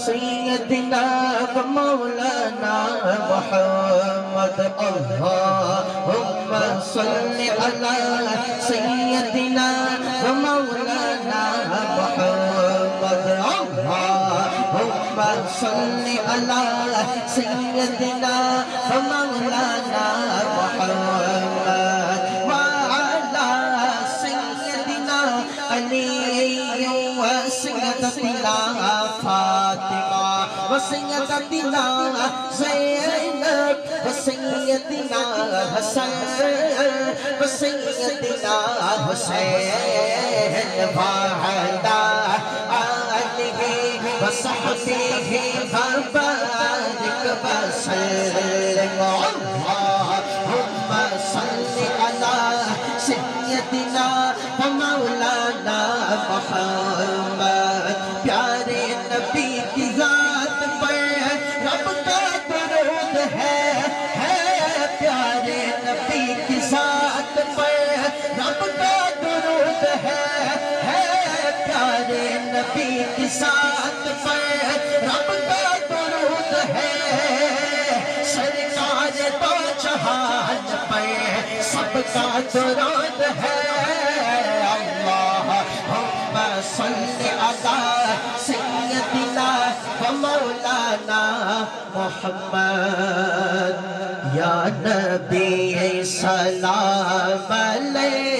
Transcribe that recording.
سیدنا و مولانا محمد اللہم صلی علی سیدنا و مولانا محمد اللہم صلی علی سیدنا و مولانا محمد وعلی سیدنا علی وسیدتنا فاطمہ وسیدتنا زینب وسیدنا حسن وسیدنا حسین وعلی آلہ وصحبہ وبارک وسلم اللہم صلی علی سیدنا و مولانا محمد پیارے نبی کی ذات پر رب کا درود ہے پیارے نبی کی ذات پر رب کا درود ہے پیارے نبی کی ذات پر رب کا درود ہے سرکار تو جہان پر سب کا درود ہے اللہم صلی علی سیدنا و مولانا محمد یا نبی سلام علیہ